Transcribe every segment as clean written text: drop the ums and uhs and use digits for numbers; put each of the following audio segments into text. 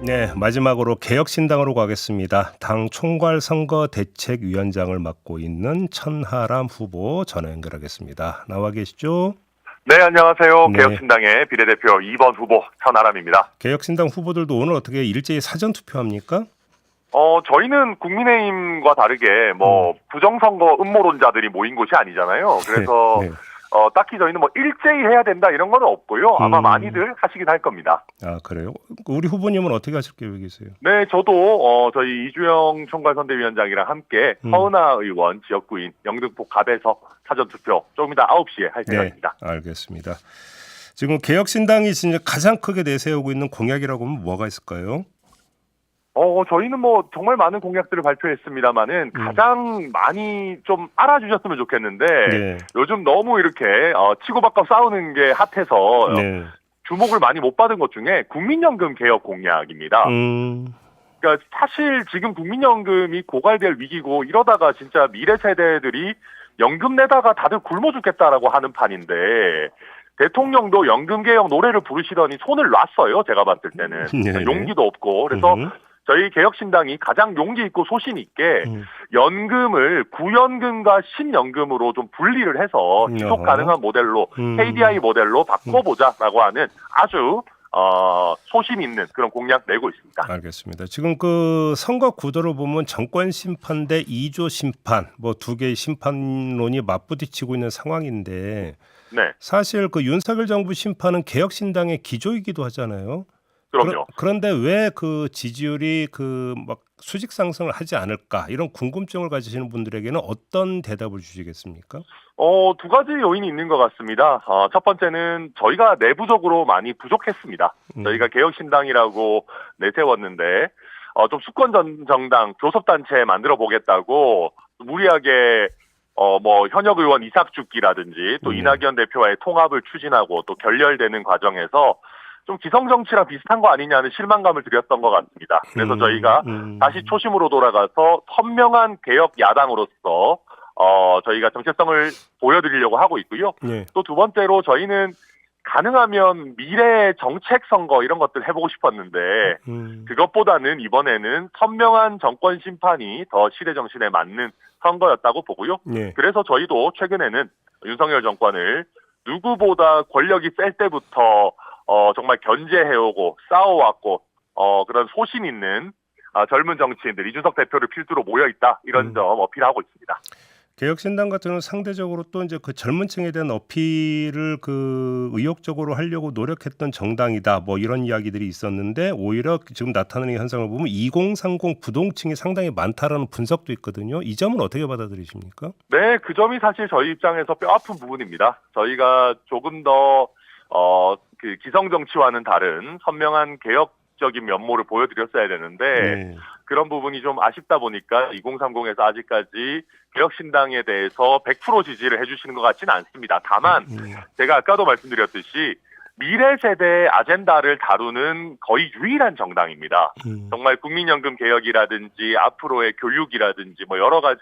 네, 마지막으로 개혁신당으로 가겠습니다. 당 총괄선거대책위원장을 맡고 있는 천하람 후보 전화 연결하겠습니다. 나와 계시죠? 네, 안녕하세요. 네. 개혁신당의 비례대표 2번 후보 천하람입니다. 개혁신당 후보들도 오늘 어떻게 일제히 사전투표합니까? 저희는 국민의힘과 다르게 부정선거 음모론자들이 모인 곳이 아니잖아요. 그래서 네. 딱히 저희는 일제히 해야 된다 이런 건 없고요. 아마 많이들 하시긴 할 겁니다. 아, 그래요? 우리 후보님은 어떻게 하실 계획이세요? 네, 저도 저희 이주영 총괄선대위원장이랑 함께 허은하 의원 지역구인 영등포 갑에서 사전투표 조금 이따 9시에 할 생각입니다. 네, 알겠습니다. 지금 개혁신당이 진짜 가장 크게 내세우고 있는 공약이라고 하면 뭐가 있을까요? 저희는 정말 많은 공약들을 발표했습니다만은 가장 많이 좀 알아주셨으면 좋겠는데 네. 요즘 너무 이렇게 치고받고 싸우는 게 핫해서 네. 주목을 많이 못 받은 것 중에 국민연금 개혁 공약입니다. 음. 그러니까 사실 지금 국민연금이 고갈될 위기고 이러다가 진짜 미래 세대들이 연금 내다가 다들 굶어 죽겠다라고 하는 판인데 대통령도 연금 개혁 노래를 부르시더니 손을 놨어요. 제가 봤을 때는 네네. 용기도 없고 그래서 저희 개혁신당이 가장 용기 있고 소신 있게 연금을 구연금과 신연금으로 좀 분리를 해서 지속 가능한 모델로 KDI 모델로 바꿔보자라고 하는 아주 소신 있는 그런 공약 내고 있습니다. 알겠습니다. 지금 그 선거 구도를 보면 정권 심판 대 2조 심판, 두 개의 심판론이 맞부딪히고 있는 상황인데 네, 사실 그 윤석열 정부 심판은 개혁신당의 기조이기도 하잖아요. 그럼요. 그런데 왜 그 지지율이 수직 상승을 하지 않을까 이런 궁금증을 가지시는 분들에게는 어떤 대답을 주시겠습니까? 두 가지 요인이 있는 것 같습니다. 첫 번째는 저희가 내부적으로 많이 부족했습니다. 저희가 개혁신당이라고 내세웠는데 좀 수권 정당 교섭단체 만들어 보겠다고 무리하게 현역 의원 이삭죽기라든지 또 이낙연 대표와의 통합을 추진하고 또 결렬되는 과정에서 좀 기성정치랑 비슷한 거 아니냐는 실망감을 드렸던 것 같습니다. 그래서 저희가 다시 초심으로 돌아가서 선명한 개혁 야당으로서 저희가 정체성을 보여드리려고 하고 있고요. 네. 또 두 번째로 저희는 가능하면 미래 정책 선거 이런 것들 해보고 싶었는데 그것보다는 이번에는 선명한 정권 심판이 더 시대 정신에 맞는 선거였다고 보고요. 네. 그래서 저희도 최근에는 윤석열 정권을 누구보다 권력이 셀 때부터 정말 견제해오고 싸워왔고 그런 소신 있는 젊은 정치인들 이준석 대표를 필두로 모여있다 이런 점 어필하고 있습니다. 개혁신당 같은 경우는 상대적으로 또 이제 그 젊은 층에 대한 어필을 의욕적으로 하려고 노력했던 정당이다 이런 이야기들이 있었는데 오히려 지금 나타나는 현상을 보면 2030 부동층이 상당히 많다라는 분석도 있거든요. 이 점은 어떻게 받아들이십니까? 네, 그 점이 사실 저희 입장에서 뼈아픈 부분입니다. 저희가 조금 더 그 기성정치와는 다른 선명한 개혁적인 면모를 보여드렸어야 되는데 그런 부분이 좀 아쉽다 보니까 2030에서 아직까지 개혁신당에 대해서 100% 지지를 해주시는 것 같지는 않습니다. 다만 제가 아까도 말씀드렸듯이 미래 세대의 아젠다를 다루는 거의 유일한 정당입니다. 정말 국민연금 개혁이라든지 앞으로의 교육이라든지 여러 가지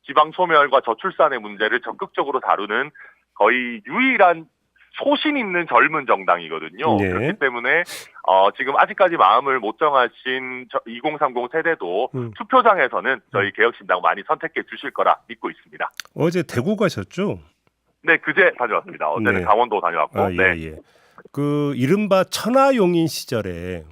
지방 소멸과 저출산의 문제를 적극적으로 다루는 거의 유일한 소신 있는 젊은 정당이거든요. 네. 그렇기 때문에 지금 아직까지 마음을 못 정하신 2030 세대도 투표장에서는 저희 개혁신당 많이 선택해 주실 거라 믿고 있습니다. 어제 대구 가셨죠? 네, 그제 다녀왔습니다. 어제는 네. 강원도 다녀왔고. 예. 그 이른바 천하용인 시절에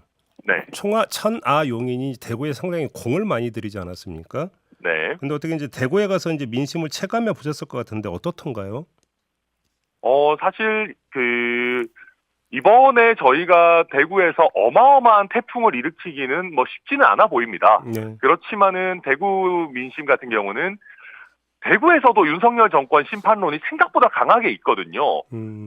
네. 천하용인이 대구에 상당히 공을 많이 들이지 않았습니까? 네. 근데 어떻게 이제 대구에 가서 이제 민심을 체감해 보셨을 것 같은데 어떻던가요? 사실 이번에 저희가 대구에서 어마어마한 태풍을 일으키기는 쉽지는 않아 보입니다. 네. 그렇지만은 대구 민심 같은 경우는 대구에서도 윤석열 정권 심판론이 생각보다 강하게 있거든요.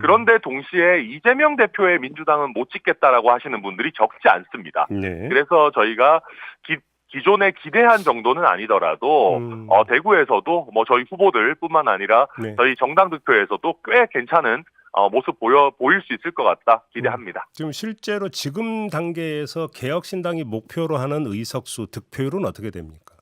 그런데 동시에 이재명 대표의 민주당은 못 찍겠다라고 하시는 분들이 적지 않습니다. 네. 그래서 저희가 기존에 기대한 정도는 아니더라도 대구에서도 저희 후보들뿐만 아니라 네. 저희 정당 득표에서도 꽤 괜찮은 모습 보일 수 있을 것 같다 기대합니다. 지금 실제로 지금 단계에서 개혁신당이 목표로 하는 의석수 득표율은 어떻게 됩니까?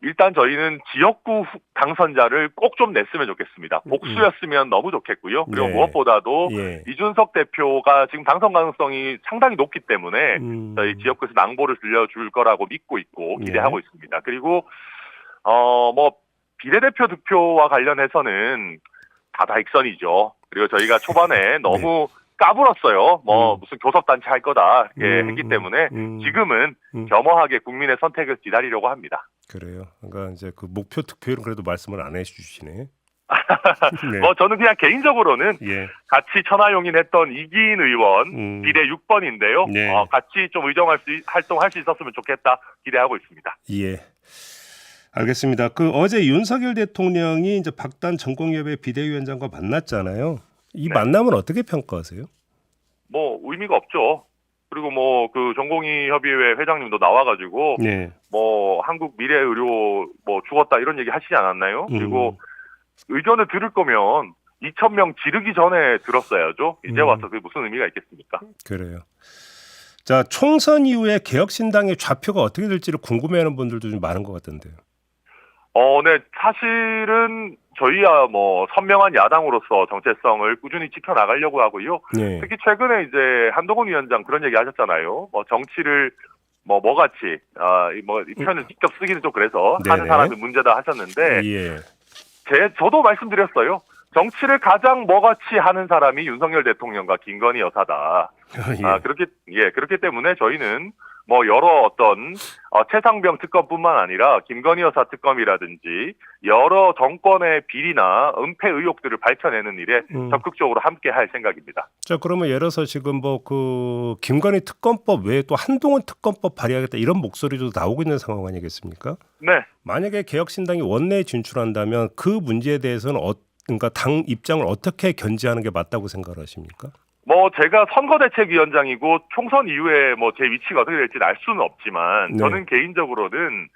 일단 저희는 지역구 당선자를 꼭 좀 냈으면 좋겠습니다. 복수였으면 너무 좋겠고요. 그리고 네. 무엇보다도 예. 이준석 대표가 지금 당선 가능성이 상당히 높기 때문에 저희 지역구에서 낭보를 들려줄 거라고 믿고 있고 기대하고 있습니다. 그리고 뭐 비례대표 득표와 관련해서는 다다익선이죠. 그리고 저희가 초반에 너무 까불었어요. 뭐 무슨 교섭단체 할 거다 이렇게 했기 때문에 지금은 겸허하게 국민의 선택을 기다리려고 합니다. 그래요. 그러니까 이제 그 목표 득표율은 그래도 말씀을 안 해주시네. 네. 뭐 저는 그냥 개인적으로는 예. 같이 천하용인했던 이기인 의원 비례 6번인데요. 네. 같이 좀 활동할 수 있었으면 좋겠다 기대하고 있습니다. 예. 알겠습니다. 그 어제 윤석열 대통령이 이제 박단 전공협의 비대위원장과 만났잖아요. 이 네. 만남은 어떻게 평가하세요? 뭐 의미가 없죠. 그리고 뭐 그 전공의 협의회 회장님도 나와가지고 네. 뭐 한국 미래 의료 뭐 죽었다 이런 얘기 하시지 않았나요? 그리고 의견을 들을 거면 2,000명 지르기 전에 들었어야죠. 이제 와서 그게 무슨 의미가 있겠습니까? 그래요. 자, 총선 이후에 개혁신당의 좌표가 어떻게 될지를 궁금해하는 분들도 좀 많은 것 같던데요. 네, 사실은 저희야 뭐 선명한 야당으로서 정체성을 꾸준히 지켜나가려고 하고요. 네. 특히 최근에 이제 한동훈 위원장 그런 얘기 하셨잖아요. 뭐 정치를 뭐같이 이 표현을 직접 쓰기는 좀 그래서 하는 네네. 사람이 문제다 하셨는데 예. 저도 말씀드렸어요. 정치를 가장 뭐같이 하는 사람이 윤석열 대통령과 김건희 여사다. 예. 그렇기 때문에 저희는 뭐 여러 어떤 최상병 특검뿐만 아니라 김건희 여사 특검이라든지 여러 정권의 비리나 은폐 의혹들을 밝혀내는 일에 적극적으로 함께할 생각입니다. 자, 그러면 예를 들어서 지금 뭐 그 김건희 특검법 외에 또 한동훈 특검법 발의하겠다 이런 목소리도 나오고 있는 상황 아니겠습니까? 네. 만약에 개혁신당이 원내에 진출한다면 그 문제에 대해서는 그러니까 당 입장을 어떻게 견지하는 게 맞다고 생각하십니까? 뭐 제가 선거대책위원장이고 총선 이후에 뭐 제 위치가 어떻게 될지는 알 수는 없지만 네. 저는 개인적으로는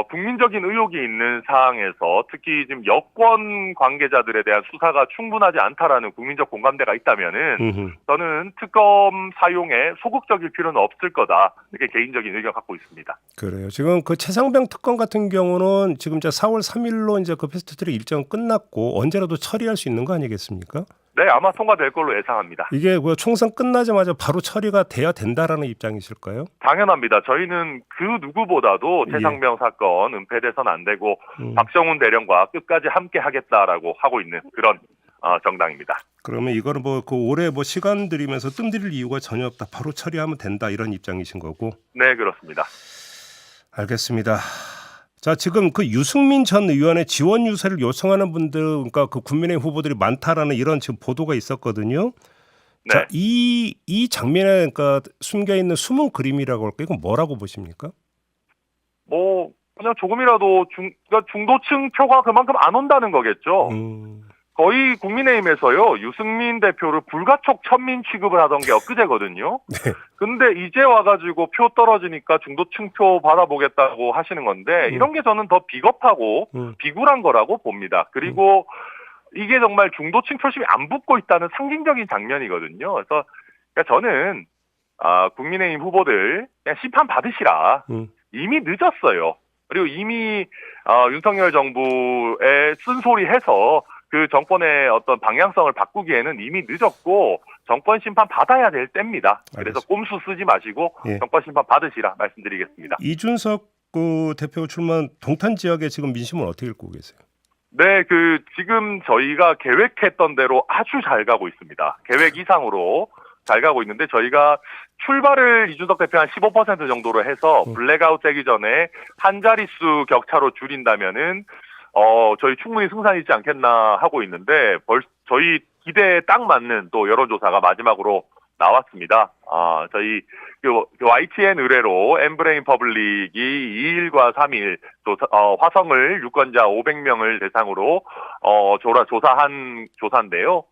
국민적인 의혹이 있는 사항에서 특히 지금 여권 관계자들에 대한 수사가 충분하지 않다라는 국민적 공감대가 있다면은 저는 특검 사용에 소극적일 필요는 없을 거다 이렇게 개인적인 의견 갖고 있습니다. 그래요. 지금 그 최상병 특검 같은 경우는 지금 이제 4월 3일로 이제 그 패스트트랙 일정 끝났고 언제라도 처리할 수 있는 거 아니겠습니까? 네, 아마 통과될 걸로 예상합니다. 이게 그 총선 끝나자마자 바로 처리가 돼야 된다라는 입장이실까요? 당연합니다. 저희는 그 누구보다도 최상병 사건 은폐돼서는 안 되고 박정훈 대령과 끝까지 함께 하겠다라고 하고 있는 그런 정당입니다. 그러면 이거는 뭐 그 올해 뭐 시간 들이면서 뜸들일 이유가 전혀 없다. 바로 처리하면 된다 이런 입장이신 거고. 네, 그렇습니다. 알겠습니다. 자, 지금 그 유승민 전 의원의 지원 유세를 요청하는 분들, 그러니까 그 국민의힘 후보들이 많다라는 이런 지금 보도가 있었거든요. 네. 자, 이 장면에 그러니까 숨겨 있는 숨은 그림이라고 할까요? 이건 뭐라고 보십니까? 뭐 그냥 조금이라도 그러니까 중도층 표가 그만큼 안 온다는 거겠죠. 거의 국민의힘에서요 유승민 대표를 불가촉 천민 취급을 하던 게 엊그제거든요. 네. 근데 이제 와가지고 표 떨어지니까 중도층 표 받아보겠다고 하시는 건데 이런 게 저는 더 비겁하고 비굴한 거라고 봅니다. 그리고 이게 정말 중도층 표심이 안 붙고 있다는 상징적인 장면이거든요. 그래서 그러니까 저는 국민의힘 후보들 그냥 심판 받으시라. 이미 늦었어요. 그리고 이미 윤석열 정부에 쓴소리해서 그 정권의 어떤 방향성을 바꾸기에는 이미 늦었고 정권 심판 받아야 될 때입니다. 그래서 알겠습니다. 꼼수 쓰지 마시고 예. 정권 심판 받으시라 말씀드리겠습니다. 이준석 그 대표 출마한 동탄 지역의 지금 민심은 어떻게 읽고 계세요? 네, 지금 저희가 계획했던 대로 아주 잘 가고 있습니다. 계획 이상으로 잘 가고 있는데 저희가 출발을 이준석 대표 한 15% 정도로 해서 블랙아웃 되기 전에 한 자릿수 격차로 줄인다면은 저희 충분히 승산이 있지 않겠나 하고 있는데 저희 기대에 딱 맞는 또 여론조사가 마지막으로 나왔습니다. 저희 그 YTN 의뢰로 엠브레인 퍼블릭이 2일과 3일 화성을 유권자 500명을 대상으로 조사한 조사인데요.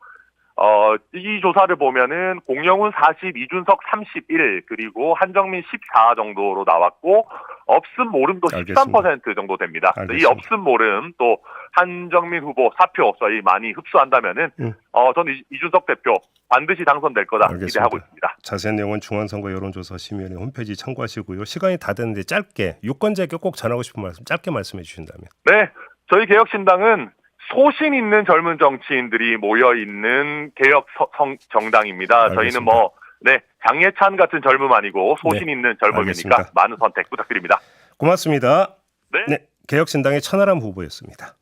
이 조사를 보면은 공영훈 40, 이준석 31, 그리고 한정민 14 정도로 나왔고, 없음 모름도 알겠습니다. 13% 정도 됩니다. 이 알겠습니다. 없음 모름 또 한정민 후보 사표 저희 많이 흡수한다면은 저는 이준석 대표 반드시 당선될 거다 알겠습니다. 기대하고 있습니다. 자세한 내용은 중앙선거 여론조사 심의위원회 홈페이지 참고하시고요. 시간이 다 됐는데 짧게 유권자에게 꼭 전하고 싶은 말씀 짧게 말씀해 주신다면. 네, 저희 개혁신당은 소신 있는 젊은 정치인들이 모여 있는 개혁 정당입니다. 알겠습니다. 저희는 장예찬 같은 젊음 아니고 소신 네, 있는 젊음이니까 알겠습니다. 많은 선택 부탁드립니다. 고맙습니다. 네. 네, 개혁신당의 천하람 후보였습니다.